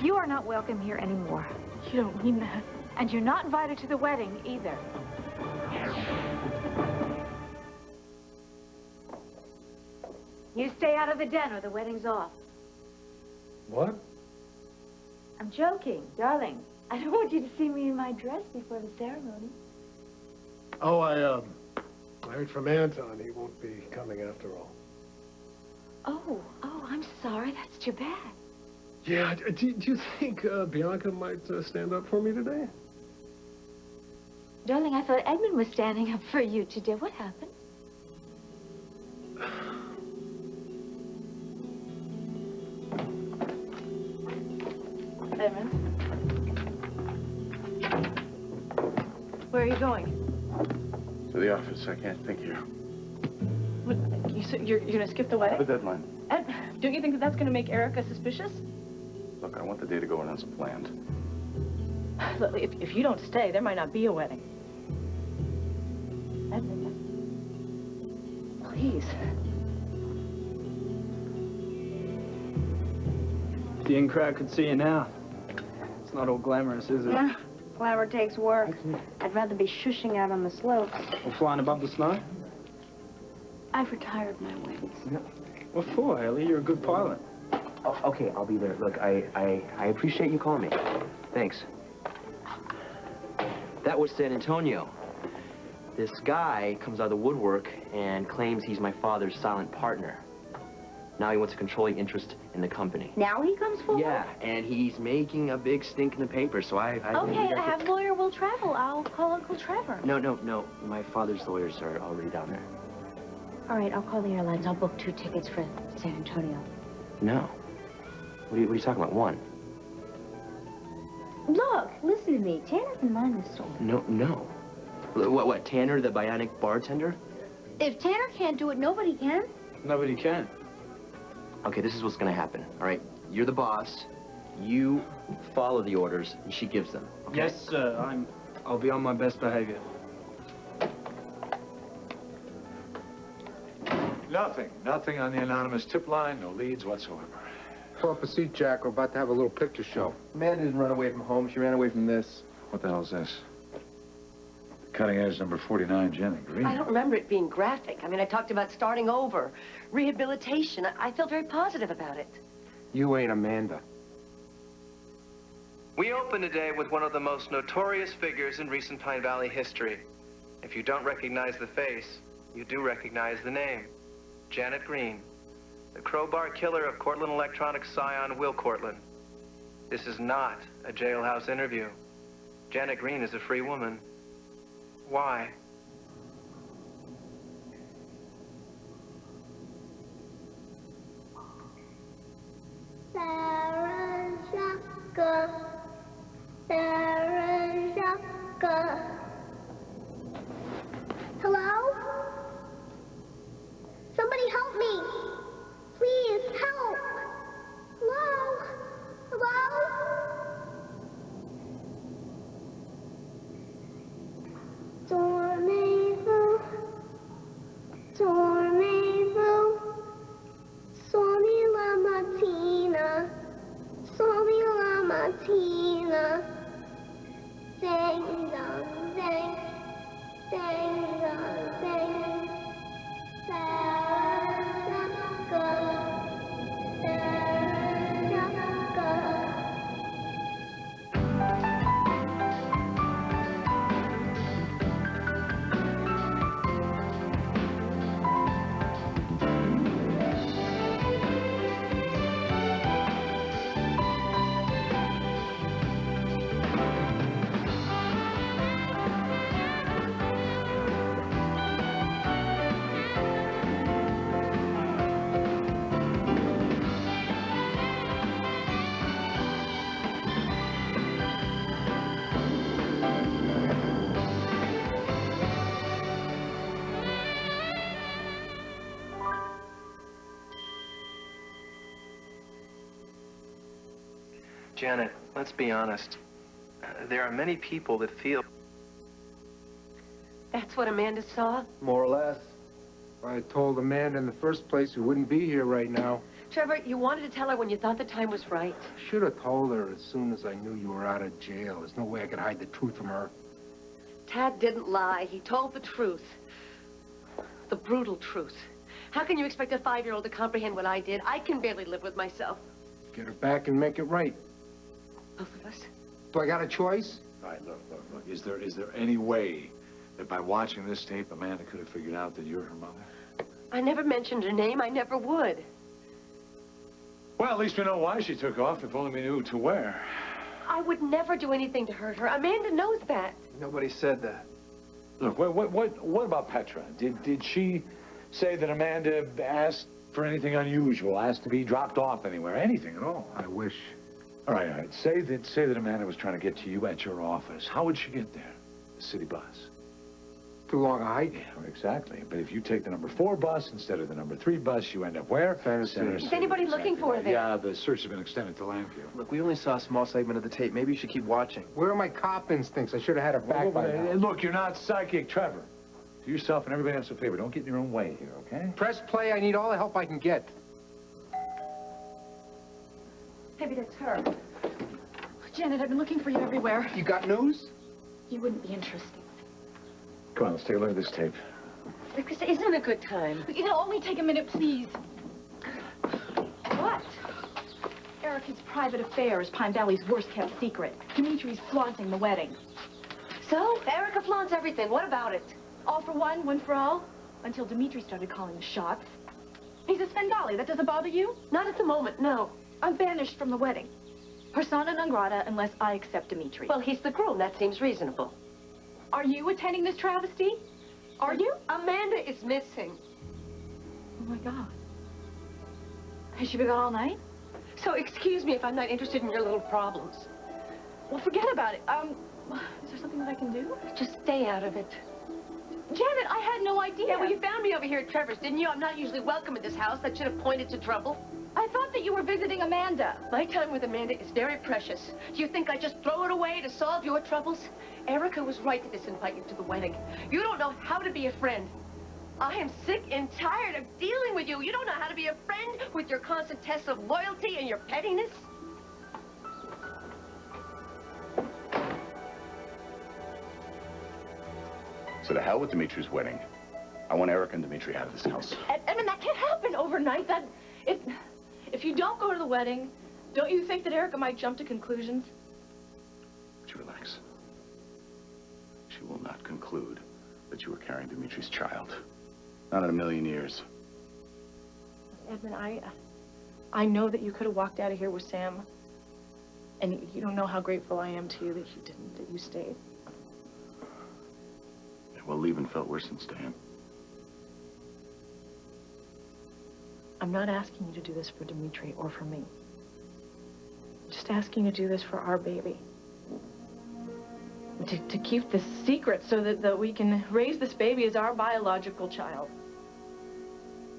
You are not welcome here anymore. You don't mean that. And you're not invited to the wedding either. You stay out of the den or the wedding's off. What? I'm joking, darling. I don't want you to see me in my dress before the ceremony. Oh, I heard from Anton. He won't be coming after all. Oh, I'm sorry. That's too bad. Yeah, do you think Bianca might stand up for me today? Darling, I thought Edmund was standing up for you today. What happened? Edmund? Where are you going? To the office. I can't think here. What, you're gonna skip the I have a wedding? deadline. Ed, don't you think that's gonna make Erica suspicious? Look, I want the day to go in as planned. Look, if you don't stay, there might not be a wedding. Edmund, please. If the in-crowd could see you now. It's not all glamorous, is it? Yeah, glamour takes work. I'd rather be shushing out on the slopes. Or flying above the snow? I've retired my wings. No. What for, Ellie? You're a good pilot. Oh, okay, I'll be there. Look, I appreciate you calling me. Thanks. That was San Antonio. This guy comes out of the woodwork and claims he's my father's silent partner. Now he wants a controlling interest in the company. Now he comes forward? Yeah, and he's making a big stink in the paper, so I Okay, I have lawyer will travel. I'll call Uncle Trevor. No. My father's lawyers are already down there. All right, I'll call the airlines. I'll book 2 tickets for San Antonio. No. What are you talking about? 1? Look, listen to me. Tanner can mind this story. No. What, Tanner, the bionic bartender? If Tanner can't do it, nobody can. Nobody can. Okay, this is what's gonna happen, all right? You're the boss. You follow the orders, and she gives them, okay? Yes, sir. I'll be on my best behavior. Nothing on the anonymous tip line, no leads whatsoever. Pull up a seat, Jack. We're about to have a little picture show. Amanda didn't run away from home. She ran away from this. What the hell is this? Cutting edge number 49, Janet Green. I don't remember it being graphic. I mean, I talked about starting over, rehabilitation. I felt very positive about it. You ain't Amanda. We open today with one of the most notorious figures in recent Pine Valley history. If you don't recognize the face, you do recognize the name. Janet Green, the crowbar killer of Cortland Electronics scion Will Cortland. This is not a jailhouse interview. Janet Green is a free woman. Why? Sarah Jacques. Hello? Somebody help me. Please, help. Hello? Dormez-vous, somi la mattina, ding dong ding, ding dong ding, Sarah Jacques. Janet, let's be honest. There are many people that feel... That's what Amanda saw? More or less. If I had told Amanda in the first place, we wouldn't be here right now. Trevor, you wanted to tell her when you thought the time was right. Should have told her as soon as I knew you were out of jail. There's no way I could hide the truth from her. Tad didn't lie. He told the truth. The brutal truth. How can you expect a 5-year-old to comprehend what I did? I can barely live with myself. Get her back and make it right. Both of us? Do I got a choice? All right, look. Is there any way that by watching this tape, Amanda could have figured out that you're her mother? I never mentioned her name. I never would. Well, at least we know why she took off, if only we knew to where. I would never do anything to hurt her. Amanda knows that. Nobody said that. Look, what about Petra? Did she say that Amanda asked for anything unusual, asked to be dropped off anywhere, anything at all? I wish. All right. Say that Amanda was trying to get to you at your office. How would she get there? The city bus. Too long a hike? Yeah, exactly. But if you take the number 4 bus instead of the number 3 bus, you end up where? Center Is anybody looking for her there? Yeah, the search has been extended to Landfield. Look, we only saw a small segment of the tape. Maybe you should keep watching. Where are my cop instincts? I should have had her back by now. Look, you're not psychic, Trevor. Do yourself and everybody else a favor. Don't get in your own way here, okay? Press play. I need all the help I can get. Maybe that's her. Janet, I've been looking for you everywhere. You got news? You wouldn't be interested. Come on, let's take a look at this tape. This isn't a good time. It'll only take a minute, please. What? Erica's private affair is Pine Valley's worst-kept secret. Dimitri's flaunting the wedding. So, Erica flaunts everything. What about it? All for one, one for all. Until Dimitri started calling the shots. He's a Svengali. That doesn't bother you? Not at the moment, no. I'm banished from the wedding. Persona non grata unless I accept Dimitri. Well, he's the groom. That seems reasonable. Are you attending this travesty? Are you? Amanda is missing. Oh, my God. Has she been gone all night? So excuse me if I'm not interested in your little problems. Well, forget about it. Is there something that I can do? Just stay out of it. Janet, I had no idea. Yeah, well, you found me over here at Trevor's, didn't you? I'm not usually welcome at this house. That should have pointed to trouble. I thought that you were visiting Amanda. My time with Amanda is very precious. Do you think I just throw it away to solve your troubles? Erica was right to disinvite you to the wedding. You don't know how to be a friend. I am sick and tired of dealing with you. You don't know how to be a friend with your constant tests of loyalty and your pettiness. So to hell with Dimitri's wedding. I want Erica and Dimitri out of this house. Edmund, that can't happen overnight. If you don't go to the wedding, don't you think that Erica might jump to conclusions? Would you relax? She will not conclude that you were carrying Dimitri's child. Not in a million years. Edmund, I know that you could have walked out of here with Sam. And you don't know how grateful I am to you that you didn't, that you stayed. Yeah, well, leaving felt worse than staying. I'm not asking you to do this for Dimitri or for me. I'm just asking you to do this for our baby. To keep this secret so that we can raise this baby as our biological child.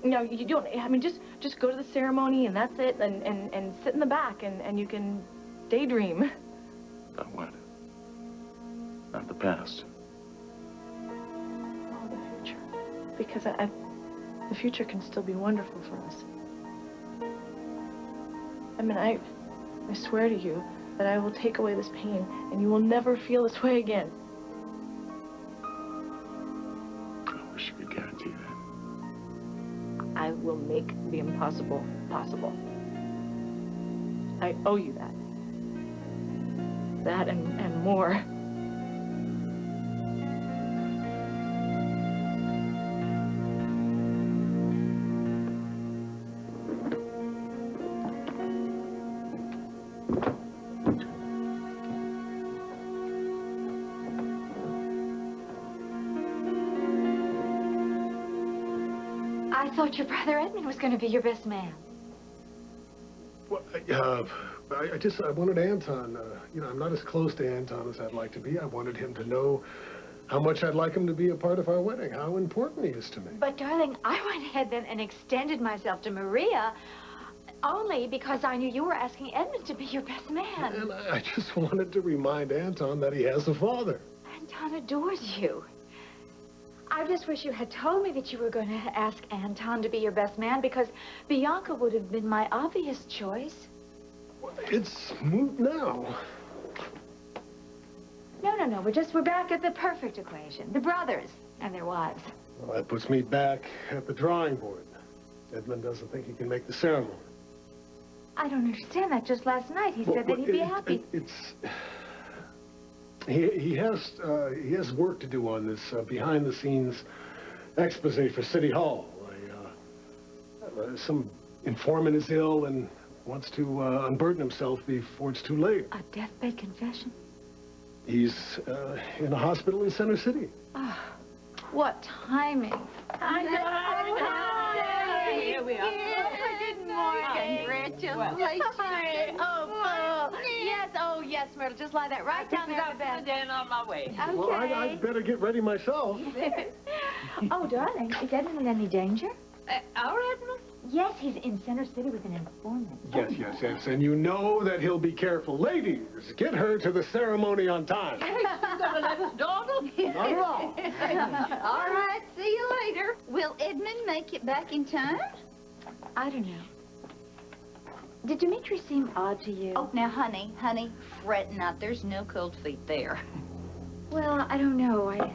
No, you don't, I mean, just go to the ceremony and that's it, and sit in the back and you can daydream. About what? Not the past. Oh, the future. Because the future can still be wonderful for us. I mean, I swear to you that I will take away this pain and you will never feel this way again. I wish you could guarantee that. I will make the impossible possible. I owe you that. That and more. I thought your brother Edmund was going to be your best man. Well, I wanted Anton, you know, I'm not as close to Anton as I'd like to be. I wanted him to know how much I'd like him to be a part of our wedding, how important he is to me. But, darling, I went ahead then and extended myself to Maria only because I knew you were asking Edmund to be your best man. And I just wanted to remind Anton that he has a father. Anton adores you. I just wish you had told me that you were going to ask Anton to be your best man, because Bianca would have been my obvious choice. It's moot now. No. We're back at the perfect equation. The brothers and their wives. Well, that puts me back at the drawing board. Edmund doesn't think he can make the ceremony. I don't understand that. Just last night he said that he'd be happy. He has work to do on this behind-the-scenes expose for City Hall. Some informant is ill and wants to unburden himself before it's too late. A deathbed confession? He's in a hospital in Center City. Ah, what timing. I know. Here we are. Good morning. Congratulations. Yes, Myrtle. Just lie that right down there on the bed. Then on my way. Okay. Well, I'd better get ready myself. Oh, darling, is Edmund in any danger? Our Edmund? Yes, he's in Center City with an informant. Yes. And you know that he'll be careful. Ladies, get her to the ceremony on time. You gonna let us dawdle? Not at all. All right, see you later. Will Edmund make it back in time? I don't know. Did Dimitri seem odd to you? Oh, now, honey, fret not. There's no cold feet there. Well, I don't know. I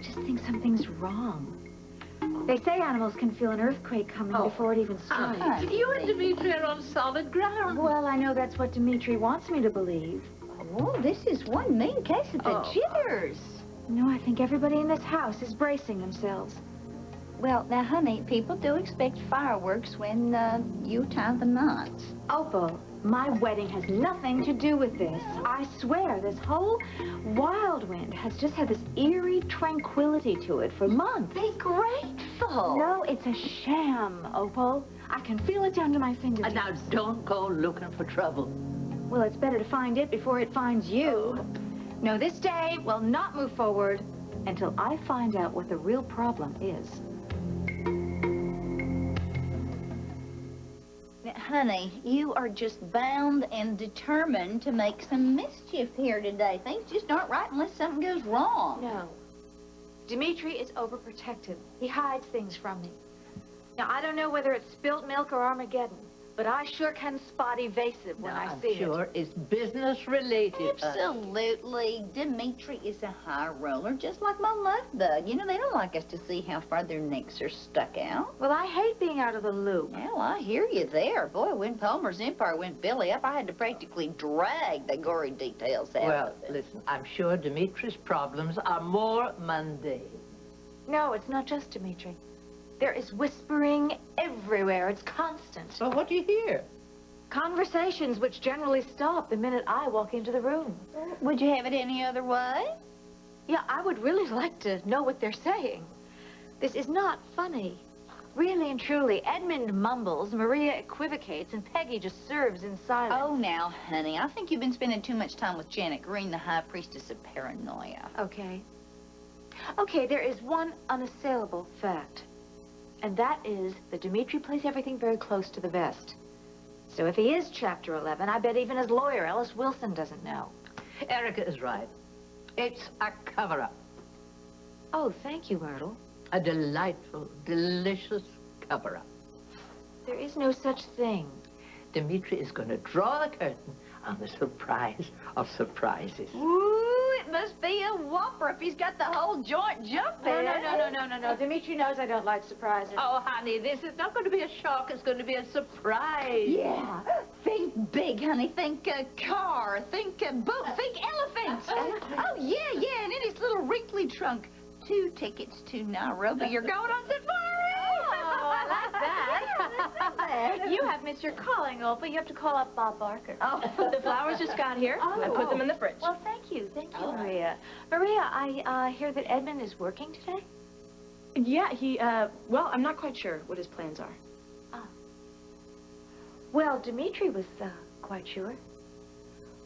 just think something's wrong. They say animals can feel an earthquake coming before it even strikes. You and Dimitri are on solid ground. Well, I know that's what Dimitri wants me to believe. Oh, this is one mean case of the jitters. No, I think everybody in this house is bracing themselves. Well, now, honey, people do expect fireworks when you tie the knots. Opal, my wedding has nothing to do with this. I swear, this whole whirlwind has just had this eerie tranquility to it for months. Be grateful. No, it's a sham, Opal. I can feel it down to my fingertips. Now, don't go looking for trouble. Well, it's better to find it before it finds you. No, this day will not move forward until I find out what the real problem is. Now, honey, you are just bound and determined to make some mischief here today. Things just aren't right unless something goes wrong. No. Dimitri is overprotective. He hides things from me. Now, I don't know whether it's spilt milk or Armageddon, but I sure can spot evasive when I see it. I'm sure it's business related. Absolutely. Dimitri is a high roller, just like my love bug. You know, they don't like us to see how far their necks are stuck out. Well, I hate being out of the loop. Well, I hear you there. Boy, when Palmer's Empire went belly up, I had to practically drag the gory details out Well, of it. listen, I'm sure Dimitri's problems are more mundane. No, it's not just Dimitri. There is whispering everywhere. It's constant. So what do you hear? Conversations which generally stop the minute I walk into the room. Would you have it any other way? Yeah, I would really like to know what they're saying. This is not funny. Really and truly, Edmund mumbles, Maria equivocates, and Peggy just serves in silence. Oh, now, honey, I think you've been spending too much time with Janet Green, the high priestess of paranoia. Okay. Okay, there is one unassailable fact. And that is that Dimitri plays everything very close to the vest. So if he is Chapter 11, I bet even his lawyer, Ellis Wilson, doesn't know. Erica is right. It's a cover-up. Oh, thank you, Myrtle. A delightful, delicious cover-up. There is no such thing. Dimitri is going to draw the curtain on the surprise of surprises. Ooh, it must be a whopper if he's got the whole joint jumping. No. Dimitri knows I don't like surprises. Oh, honey, this is not going to be a shock. It's going to be a surprise. Yeah. Think big, honey. Think car. Think boat. Think elephant. Oh, yeah. And in his little wrinkly trunk, 2 tickets to Nairobi. You're going on safari. Oh, I like that. You have missed your calling, Opal. You have to call up Bob Barker. Oh, the flowers just got here. I put them in the fridge. Well, thank you, Maria. Maria, I hear that Edmund is working today? Yeah, well, I'm not quite sure what his plans are. Well, Dimitri was quite sure.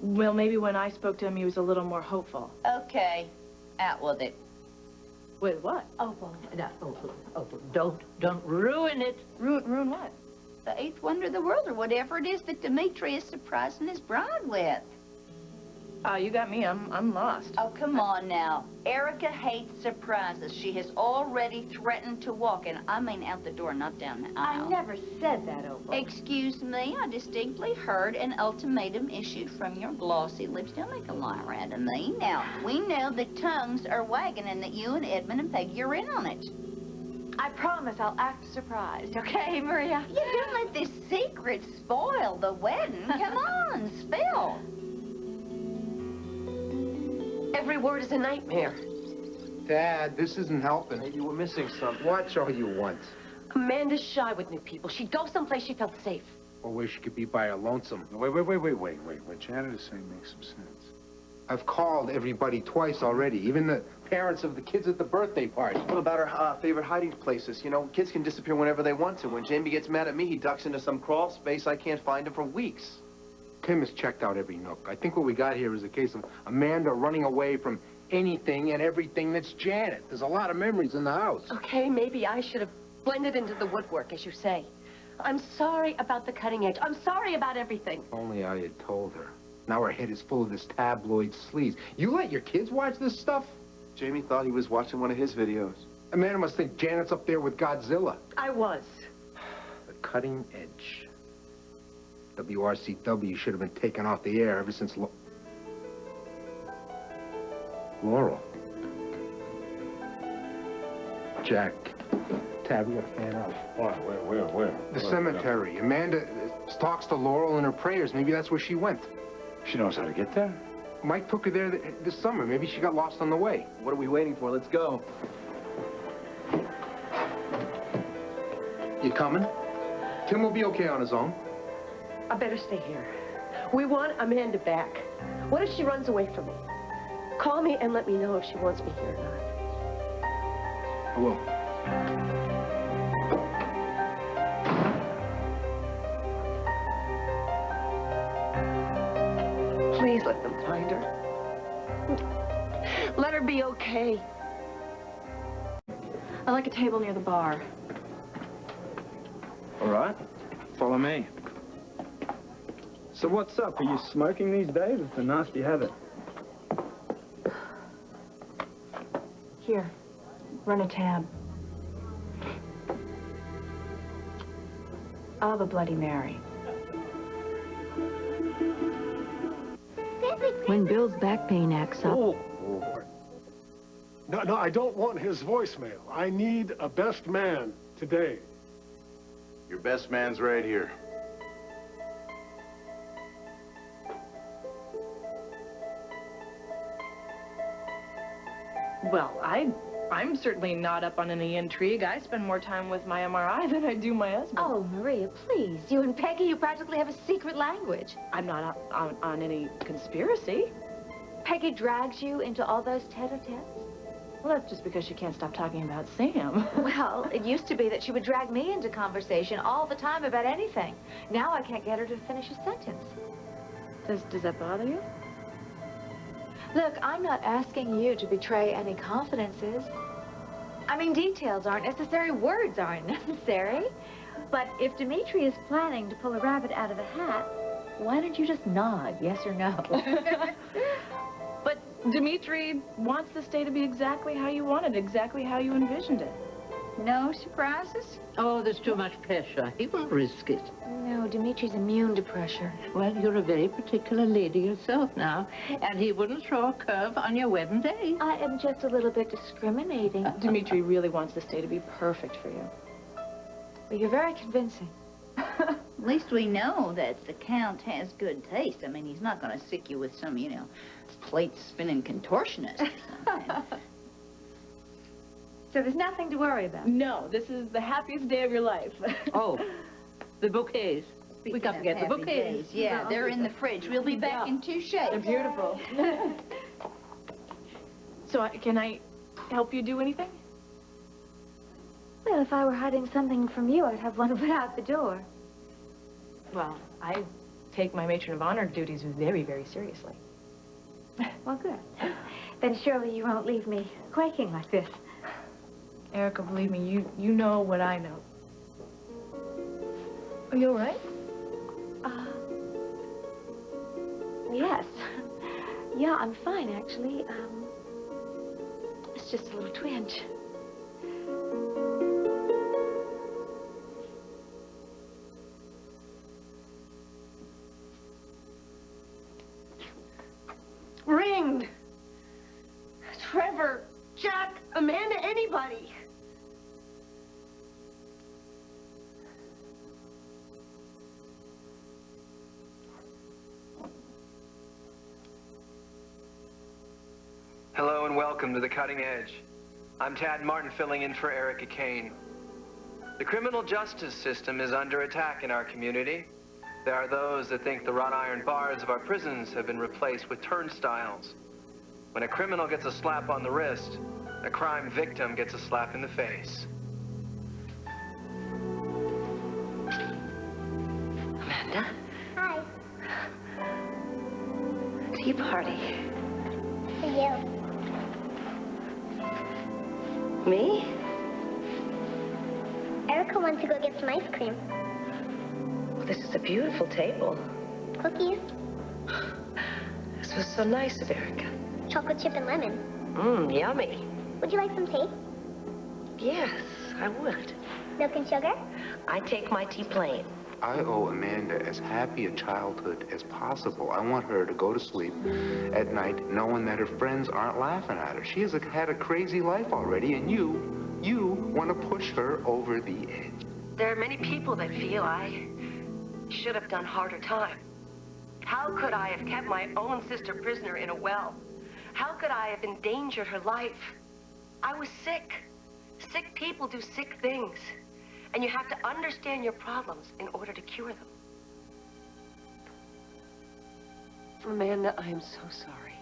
Well, maybe when I spoke to him, he was a little more hopeful. Okay, out with it. With what? Opal. No, Opal, don't ruin it. Ruin what? The 8th wonder of the world, or whatever it is that Dimitri is surprising his bride with. You got me. I'm lost. Oh, come on now. Erica hates surprises. She has already threatened to walk, and I mean out the door, not down the aisle. I never said that, Opal. Excuse me, I distinctly heard an ultimatum issued from your glossy lips. Don't make a liar out of me. Now, we know that tongues are wagging and that you and Edmund and Peggy are in on it. I promise I'll act surprised, okay, Maria? You don't let this secret spoil the wedding. Come on, spill. Every word is a nightmare. Dad, this isn't helping. Maybe we're missing something. Watch all you want. Amanda's shy with new people. She'd go someplace she felt safe. Or where she could be by her lonesome. Wait. What Janet is saying makes some sense. I've called everybody twice already, even the parents of the kids at the birthday party. What about our favorite hiding places? You know, kids can disappear whenever they want to. When Jamie gets mad at me, he ducks into some crawl space. I can't find him for weeks. Tim has checked out every nook. I think what we got here is a case of Amanda running away from anything and everything that's Janet. There's a lot of memories in the house. Okay, maybe I should have blended into the woodwork, as you say. I'm sorry about the cutting edge. I'm sorry about everything. If only I had told her. Now her head is full of this tabloid sleaze. You let your kids watch this stuff? Jamie thought he was watching one of his videos. Amanda must think Janet's up there with Godzilla. I was. The cutting edge. WRCW should have been taken off the air ever since Laurel. Jack. Tab, you got a fan out. What? Where? The cemetery. Amanda talks to Laurel in her prayers. Maybe that's where she went. She knows how to get there? Mike took her there this summer. Maybe she got lost on the way. What are we waiting for? Let's go. You coming? Tim will be okay on his own. I better stay here. We want Amanda back. What if she runs away from me? Call me and let me know if she wants me here or not. I will. Please let them find her. Let her be okay. I'd like a table near the bar. All right. Follow me. So what's up? Are you smoking these days? It's a nasty habit. Here, run a tab. I'll have a Bloody Mary. When Bill's back pain acts up... Oh, Lord. No, I don't want his voicemail. I need a best man today. Your best man's right here. Well, I'm certainly not up on any intrigue. I spend more time with my MRI than I do my husband. Oh, Maria, please. You and Peggy, you practically have a secret language. I'm not on any conspiracy. Peggy drags you into all those tete-a-tetes? Well, that's just because she can't stop talking about Sam. Well, it used to be that she would drag me into conversation all the time about anything. Now I can't get her to finish a sentence. Does that bother you? Look, I'm not asking you to betray any confidences. I mean, details aren't necessary, words aren't necessary. But if Dimitri is planning to pull a rabbit out of a hat, why don't you just nod, yes or no? But Dimitri wants this day to be exactly how you want it, exactly how you envisioned it. No surprises? Oh, there's too much pressure. He won't risk it. No, Dimitri's immune to pressure. Well, you're a very particular lady yourself now, and he wouldn't throw a curve on your wedding day. I am just a little bit discriminating. Dimitri really wants this day to be perfect for you. Well, you're very convincing. At least we know that the Count has good taste. I mean, he's not going to sick you with some, plate-spinning contortionist or something. So there's nothing to worry about? No, this is the happiest day of your life. Oh, the bouquets. We got to get the bouquets. Yeah, they're in the fridge. We'll be back in 2 shakes. They're beautiful. So, can I help you do anything? Well, if I were hiding something from you, I'd have one put out the door. Well, I take my matron of honor duties very, very seriously. Well, good. Then surely you won't leave me quaking like this. Erica, believe me, you know what I know. Are you all right? Yes. Yeah, I'm fine, actually. It's just a little twinge. Ringed. Trevor, Jack, Amanda, anybody. Hello and welcome to The Cutting Edge. I'm Tad Martin, filling in for Erica Kane. The criminal justice system is under attack in our community. There are those that think the wrought iron bars of our prisons have been replaced with turnstiles. When a criminal gets a slap on the wrist, a crime victim gets a slap in the face. Amanda? Hi. Tea party. For you. Me? Erica wants to go get some ice cream. This is a beautiful table. Cookies, This was so nice of Erica. chocolate chip and lemon. Yummy. Would you like some tea? Yes, I would. Milk and sugar? I take my tea plain. I owe Amanda as happy a childhood as possible. I want her to go to sleep at night knowing that her friends aren't laughing at her. She has had a crazy life already, and you want to push her over the edge. There are many people that feel I should have done harder time. How could I have kept my own sister prisoner in a well? How could I have endangered her life? I was sick. Sick people do sick things. And you have to understand your problems in order to cure them. Amanda, I am so sorry.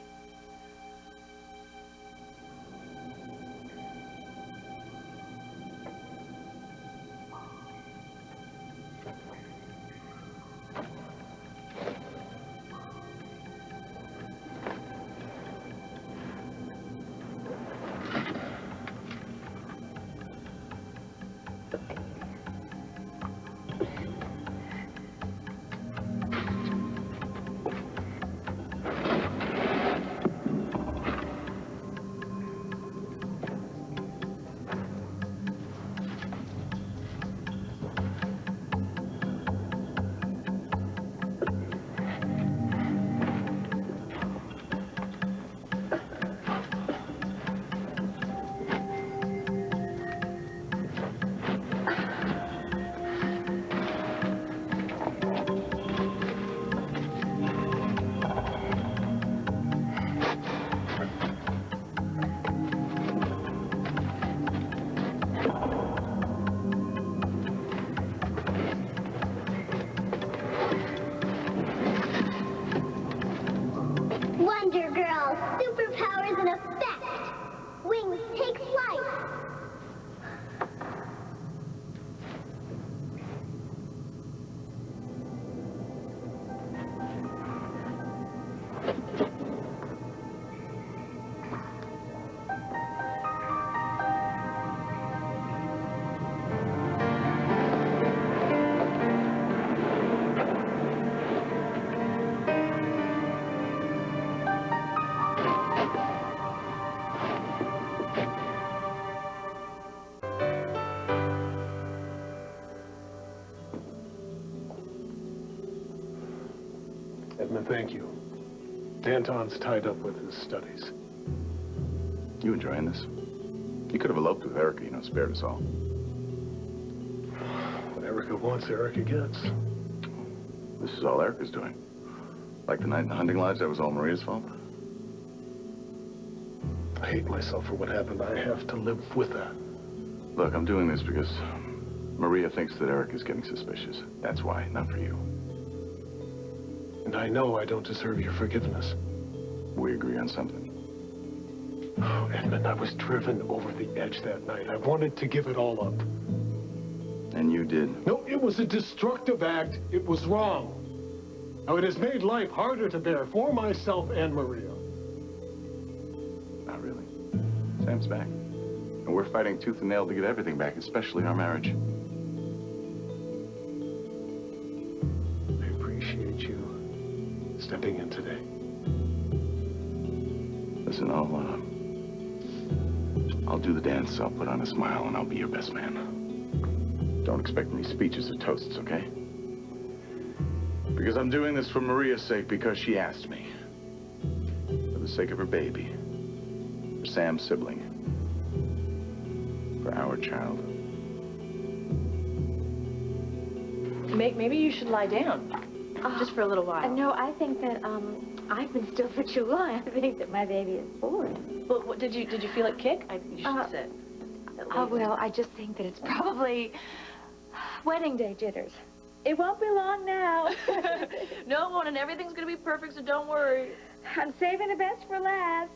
Wonder Girl, superpowers in effect. Wings take flight. Edmund, thank you. Anton's tied up with his studies. You enjoying this? You could have eloped with Erica, spared us all. What Erica wants, Erica gets. This is all Erica's doing. Like the night in the hunting lodge, that was all Maria's fault? I hate myself for what happened. I have to live with that. Look, I'm doing this because Maria thinks that Erica's getting suspicious. That's why, not for you. And I know I don't deserve your forgiveness. We agree on something. Oh, Edmund, I was driven over the edge that night. I wanted to give it all up. And you did? No, it was a destructive act. It was wrong. Now, it has made life harder to bear for myself and Maria. Not really. Sam's back. And we're fighting tooth and nail to get everything back, especially our marriage. I appreciate you stepping in today. Listen, I'll do the dance, I'll put on a smile, and I'll be your best man. Don't expect any speeches or toasts, okay? Because I'm doing this for Maria's sake, because she asked me. For the sake of her baby. For Sam's sibling. For our child. Maybe you should lie down. Just for a little while. No, I think that, I've been still for too long. I think that my baby is born. Well, did you feel it kick? You should sit. Oh, well, I just think that it's probably wedding day jitters. It won't be long now. No, Mona, and everything's gonna be perfect, so don't worry. I'm saving the best for last.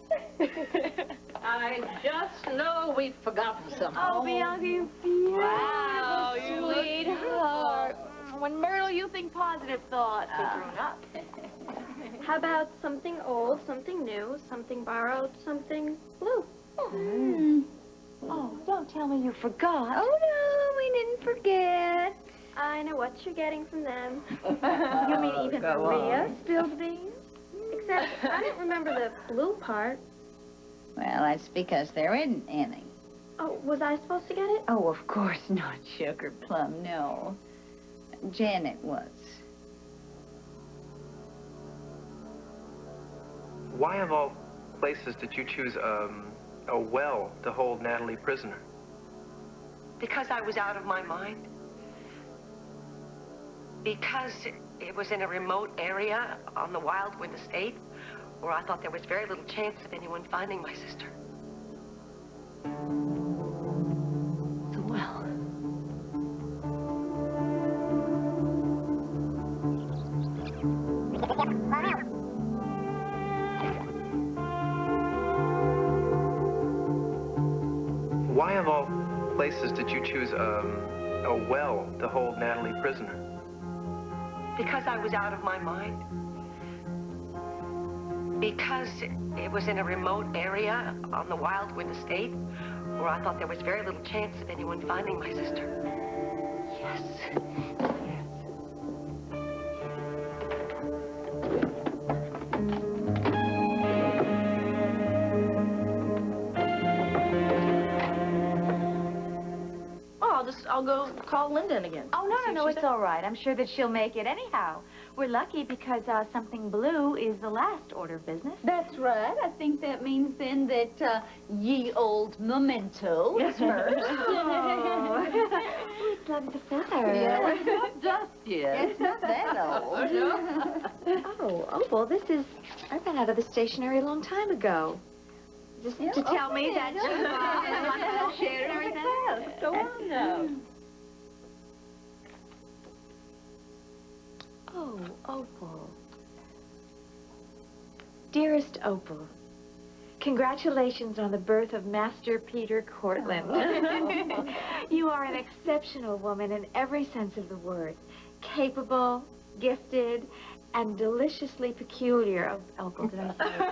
I just know we've forgotten something. Oh, Bianca, you beautiful. Wow, you sweetheart. When Myrtle, you think positive thoughts. They're grown up. How about something old, something new, something borrowed, something blue? Oh, don't tell me you forgot. Oh, no, we didn't forget. I know what you're getting from them. You mean even Go Maria on. spilled beans? Except I didn't remember the blue part. Well, that's because there isn't any. Oh, was I supposed to get it? Oh, of course not, Sugar Plum, no. Janet was. Why of all places did you choose a well to hold Natalie prisoner? Because I was out of my mind. Because it was in a remote area on the Wildwood Estate where I thought there was very little chance of anyone finding my sister. The well. Why of all places did you choose a well to hold Natalie prisoner? Because I was out of my mind. Because it was in a remote area on the Wildwood Estate where I thought there was very little chance of anyone finding my sister. Yes. I'll go call Linda again. Oh, See no, what she it's all right. I'm sure that she'll make it anyhow. We're lucky because something blue is the last order of business. That's right. I think that means then that ye old memento is first. Oh. It's lovely to feather. Yeah, well, it's not dust yet. It's not that old. Opal, I've been out of the stationery a long time ago. Just to tell me that you want to share and everything else. Go on now. Oh, Opal. Dearest Opal, congratulations on the birth of Master Peter Cortland. You are an exceptional woman in every sense of the word. Capable, gifted, and deliciously peculiar. Oh, Opal, did I say it?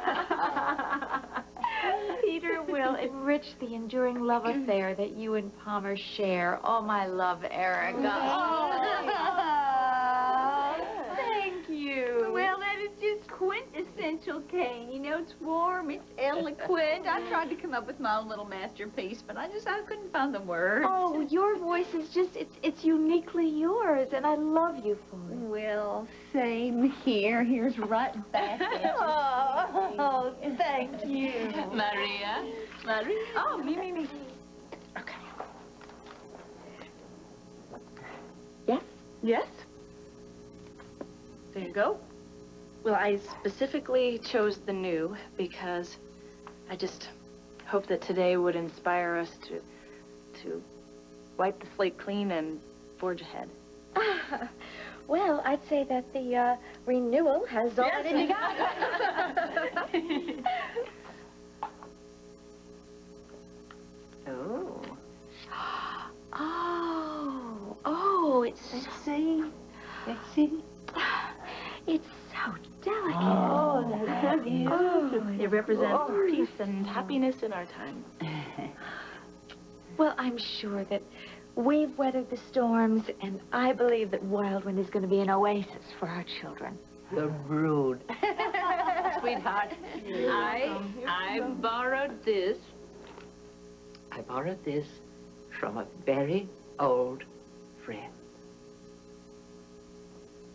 Peter will enrich the enduring love affair that you and Palmer share. Oh, my love, Erica. Thank you. Well, that is just quintessential Kane. You know, it's warm, it's eloquent. I tried to come up with my own little masterpiece, but I couldn't find the words. Oh, your voice is just, it's uniquely yours, and I love you for it. Well, same here. Here's right back at you. Oh, thank you. Maria. Oh, me. Okay. Yes? Yes? There you go. Well, I specifically chose the new because I just hope that today would inspire us to wipe the slate clean and forge ahead. Well, I'd say that the renewal has already begun. Oh. Oh, it's Let's see. it's so delicate. Oh, that's beautiful. It represents peace and happiness in our time. Well, I'm sure that we've weathered the storms, and I believe that Wildwind is going to be an oasis for our children. The brood. sweetheart. I borrowed this. I borrowed this from a very old friend.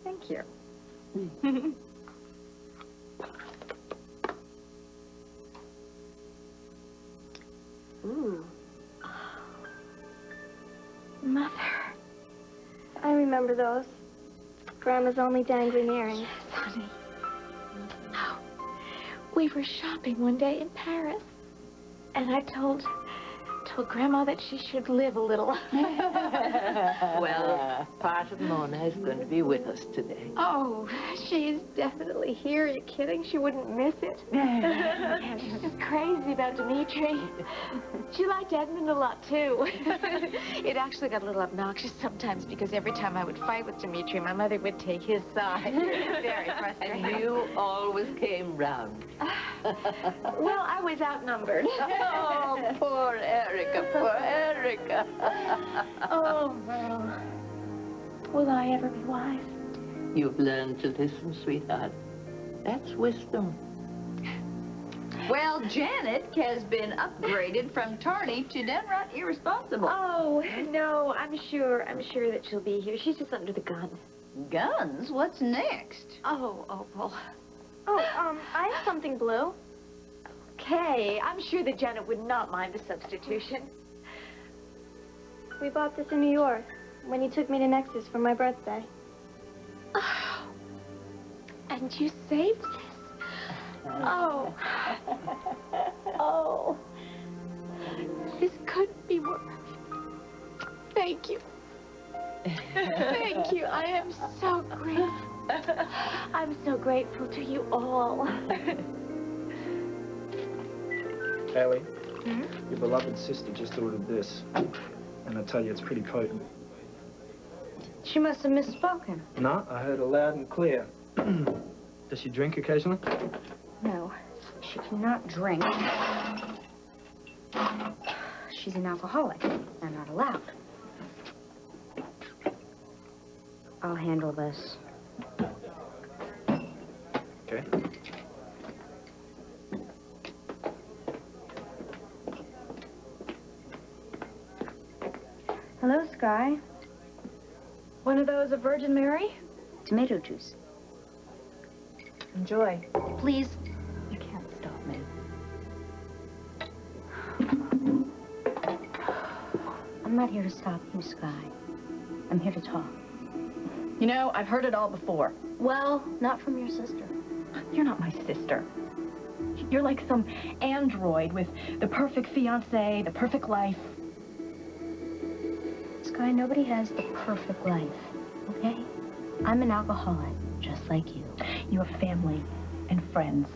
Thank you. Ooh. Mother. I remember those. Grandma's only dangling earrings. Yes, honey. Oh, we were shopping one day in Paris, and I told Grandma that she should live a little. Well, part of Mona is going to be with us today. Oh, she is definitely here. Are you kidding? She wouldn't miss it. She's just crazy about Dimitri. She liked Edmund a lot, too. It actually got a little obnoxious sometimes because every time I would fight with Dimitri, my mother would take his side. Very frustrating. And you always came round. Well, I was outnumbered. Oh, poor Erica, poor Erica. Oh, well. Will I ever be wise? You've learned to listen, sweetheart. That's wisdom. Well, Janet has been upgraded from tardy to downright irresponsible. Oh, no, I'm sure that she'll be here. She's just under the gun. Guns? What's next? Oh, Opal. Oh, I have something blue. Okay, I'm sure that Janet would not mind the substitution. We bought this in New York when you took me to Nexus for my birthday. Oh, and you saved this? Oh. Oh. This couldn't be worse. Thank you. Thank you. I am so grateful. I'm so grateful to you all. Ellie, your beloved sister just ordered this. And I tell you, it's pretty potent. She must have misspoken. No, I heard her loud and clear. Does she drink occasionally? No, she cannot drink. She's an alcoholic. They're not allowed. I'll handle this. Okay. Hello, Sky. One of those, a Virgin Mary? Tomato juice. Enjoy. Please. You can't stop me. I'm not here to stop you, Sky. I'm here to talk. You know, I've heard it all before. Well, not from your sister. You're not my sister. You're like some android with the perfect fiancé, the perfect life. Sky, nobody has the perfect life, okay? I'm an alcoholic, just like you. You have family and friends.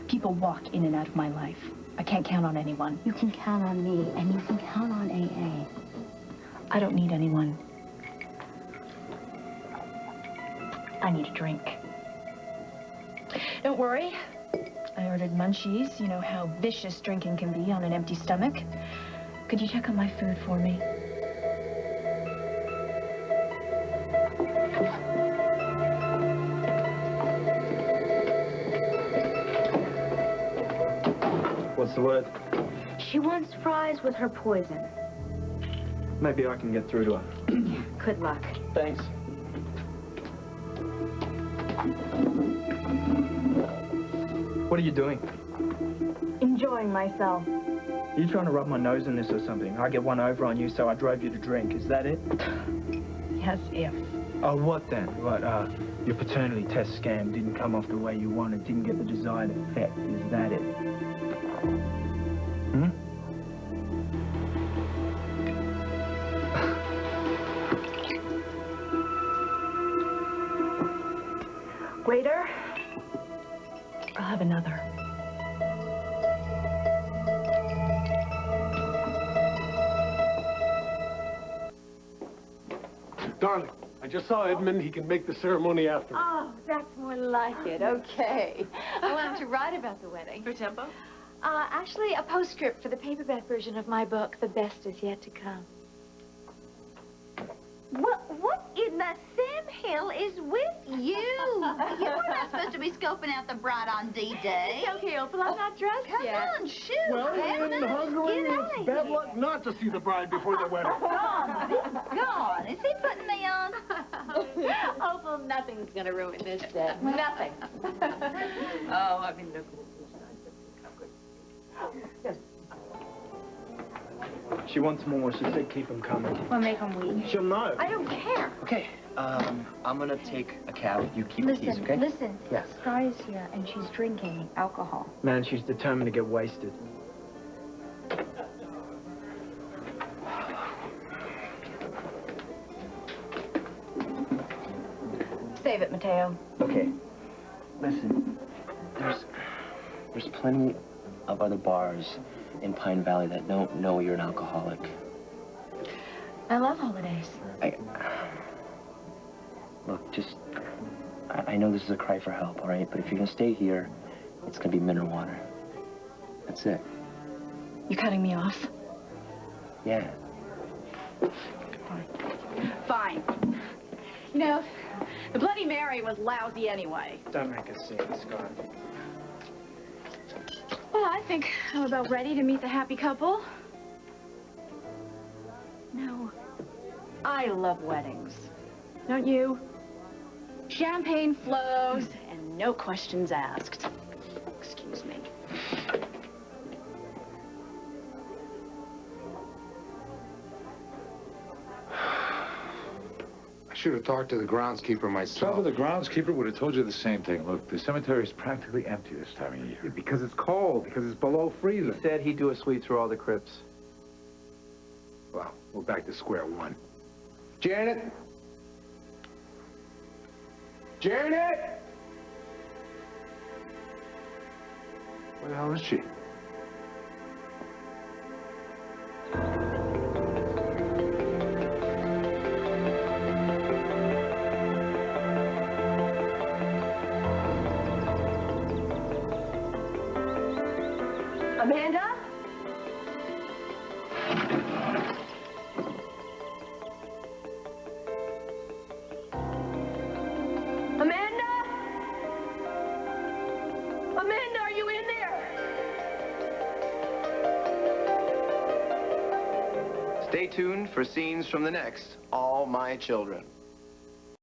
People walk in and out of my life. I can't count on anyone. You can count on me, and you can count on AA. I don't need anyone. I need a drink. Don't worry. I ordered munchies. You know how vicious drinking can be on an empty stomach. Could you check on my food for me? What's the word? She wants fries with her poison. Maybe I can get through to her. Good luck. Thanks. What are you doing? Enjoying myself. Are you trying to rub my nose in this or something? I get one over on you, so I drove you to drink. Is that it? Yes, if. Oh, what then? What, your paternity test scam didn't come off the way you wanted, didn't get the desired effect. Is that it? Hmm? Waiter, I'll have another. Darling, I just saw Edmund. He can make the ceremony after. Oh, that's more like it. Okay. I wanted to write about the wedding. For Tempo? Actually, a postscript for the paperback version of my book, The Best Is Yet to Come. What in the Sam hell is with you? You were not supposed to be scoping out the bride on D-Day. It's okay, Opal. I'm not dressed yet. Come on, shoot. Well, Hannah, in Hungary, get out it's of bad here. luck not to see the bride before the wedding. Gone, be gone. Is he putting me on? Opal, nothing's gonna ruin this day. Nothing. Oh, I mean, look. She wants more. She said keep him coming. We'll make them weep. She'll know. I don't care. Okay, I'm gonna take a cab. You keep the keys, okay? Listen. Yeah. Sky is here, and she's drinking alcohol. Man, she's determined to get wasted. Save it, Mateo. Okay. Listen, there's plenty of other bars in Pine Valley that don't know you're an alcoholic. I love holidays. Look, I know this is a cry for help, all right? But if you're gonna stay here, it's gonna be mineral water. That's it. You cutting me off? Yeah. Fine. You know, the Bloody Mary was lousy anyway. Don't make a scene, Scott. Well, I think I'm about ready to meet the happy couple. No. I love weddings. Don't you? Champagne flows and no questions asked. Excuse me. I should have talked to the groundskeeper myself. Trouble, the groundskeeper would have told you the same thing. Look, the cemetery is practically empty this time of year. Because it's cold. Because it's below freezing. He said he'd do a sweep through all the crypts. Well, we're back to square one. Janet? Janet? Where the hell is she? Amanda? Amanda? Amanda, are you in there? Stay tuned for scenes from the next All My Children.